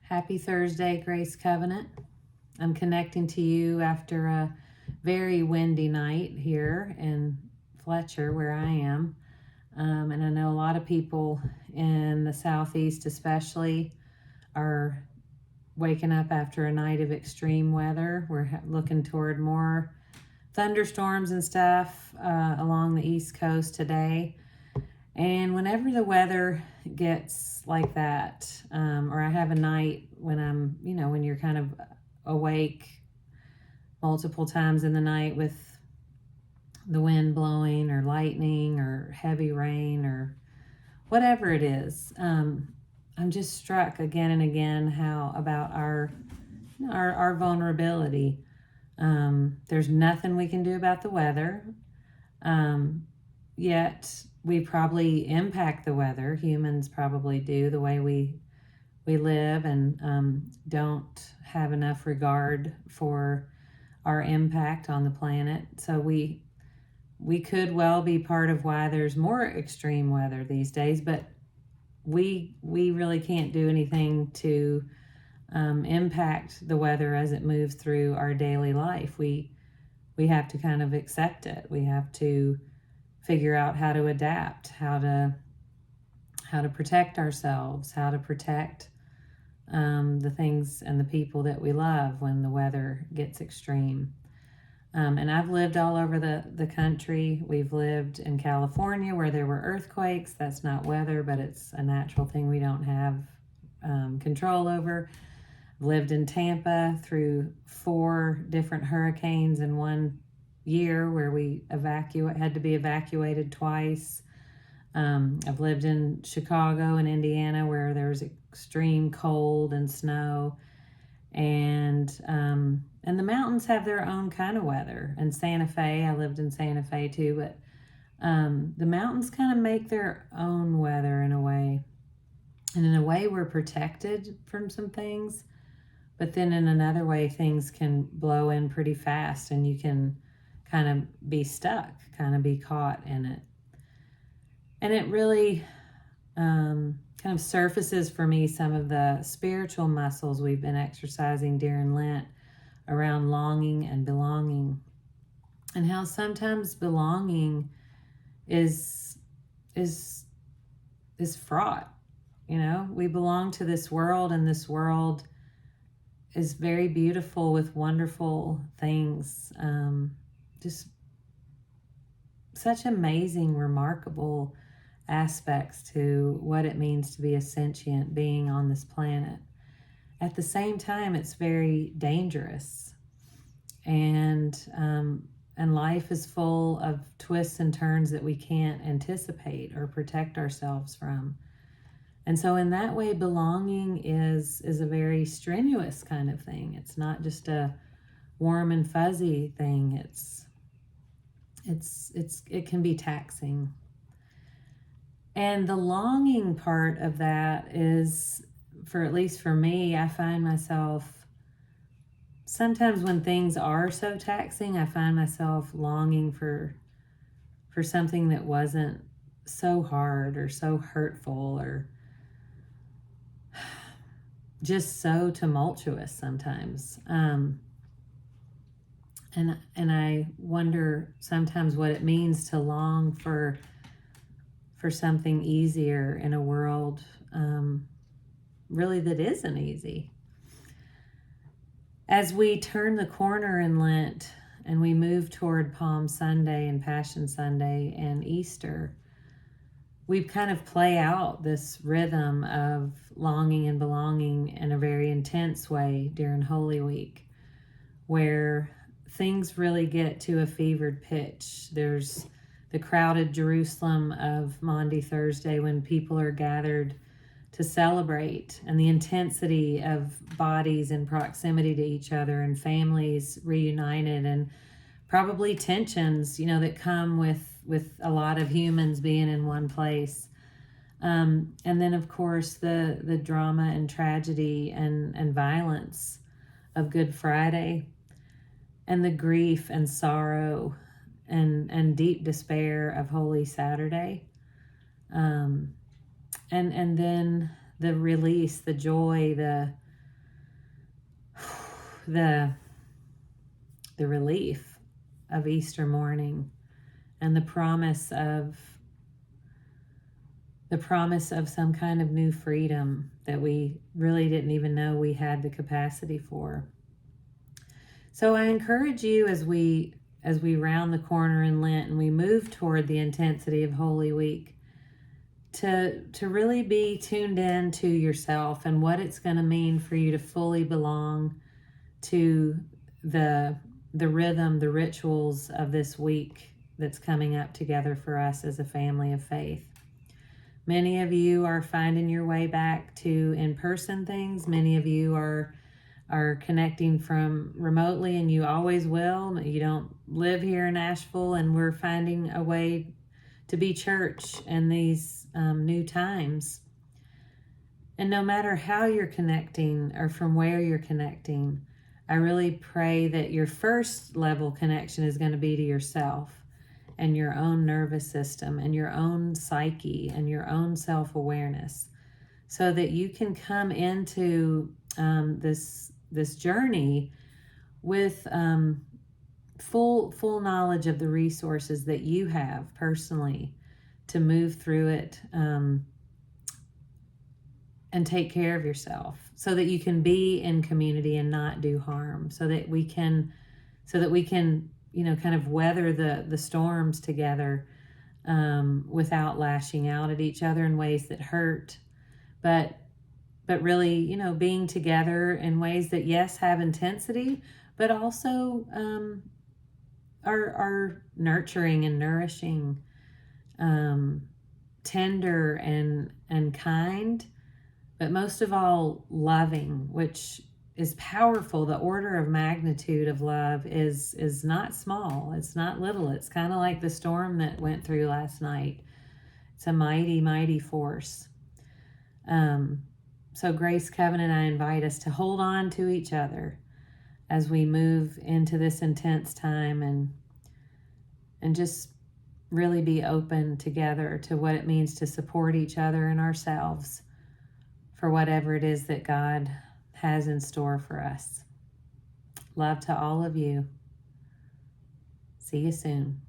Happy Thursday, Grace Covenant. I'm connecting to you after a very windy night here in Fletcher, where I am. And I know a lot of people in the Southeast especially are waking up after a night of extreme weather. We're looking toward more thunderstorms and stuff along the East Coast today. And whenever the weather gets like that, or I have a night when when you're kind of awake multiple times in the night with the wind blowing or lightning or heavy rain or whatever it is, I'm just struck again and again how about our vulnerability. There's nothing we can do about the weather, yet we probably impact the weather. Humans probably do, the way we live, and don't have enough regard for our impact on the planet. So we could well be part of why there's more extreme weather these days, but we really can't do anything to impact the weather as it moves through our daily life. We have to kind of accept it. We have to figure out how to adapt, how to protect ourselves, how to protect the things and the people that we love when the weather gets extreme. And I've lived all over the country. We've lived in California where there were earthquakes. That's not weather, but it's a natural thing we don't have control over. I've lived in Tampa through 4 different hurricanes in one year where we had to be evacuated twice. I've lived in Chicago and Indiana where there was extreme cold and snow, and the mountains have their own kind of weather. And Santa Fe, I lived in Santa Fe too, but the mountains kind of make their own weather in a way. And in a way, we're protected from some things, but then in another way, things can blow in pretty fast and you can kind of be stuck, kind of be caught in it. And it really kind of surfaces for me some of the spiritual muscles we've been exercising during Lent around longing and belonging, and how sometimes belonging is fraught. We belong to this world, and this world is very beautiful with wonderful things. Just such amazing, remarkable aspects to what it means to be a sentient being on this planet. At the same time, it's very dangerous, and life is full of twists and turns that we can't anticipate or protect ourselves from. And so in that way, belonging is a very strenuous kind of thing. It's not just a warm and fuzzy thing. It can be taxing. And the longing part of that is, at least for me, I find myself sometimes when things are so taxing, I find myself longing for something that wasn't so hard or so hurtful or just so tumultuous sometimes. And I wonder sometimes what it means to long for something easier in a world really that isn't easy. As we turn the corner in Lent and we move toward Palm Sunday and Passion Sunday and Easter, we kind of play out this rhythm of longing and belonging in a very intense way during Holy Week, where things really get to a fevered pitch. There's the crowded Jerusalem of Maundy Thursday when people are gathered to celebrate, and the intensity of bodies in proximity to each other and families reunited, and probably tensions, that come with a lot of humans being in one place. And then, of course, the drama and tragedy and violence of Good Friday, and the grief and sorrow and deep despair of Holy Saturday. And then the release, the joy, the the relief of Easter morning and the promise of some kind of new freedom that we really didn't even know we had the capacity for. So I encourage you, as we round the corner in Lent and we move toward the intensity of Holy Week, to really be tuned in to yourself and what it's going to mean for you to fully belong to the rhythm, the rituals of this week that's coming up together for us as a family of faith. Many of you are finding your way back to in-person things. Many of you are connecting from remotely, and you always will. You don't live here in Asheville, and we're finding a way to be church in these new times. And no matter how you're connecting or from where you're connecting, I really pray that your first level connection is going to be to yourself and your own nervous system and your own psyche and your own self-awareness, so that you can come into this journey with full knowledge of the resources that you have personally to move through it, and take care of yourself, so that you can be in community and not do harm, so that we can kind of weather the storms together, without lashing out at each other in ways that hurt, but really, being together in ways that, yes, have intensity, but also are nurturing and nourishing, tender and kind, but most of all, loving, which is powerful. The order of magnitude of love is not small. It's not little. It's kind of like the storm that went through last night. It's a mighty, mighty force. So Grace Covenant, I invite us to hold on to each other as we move into this intense time, and just really be open together to what it means to support each other and ourselves for whatever it is that God has in store for us. Love to all of you. See you soon.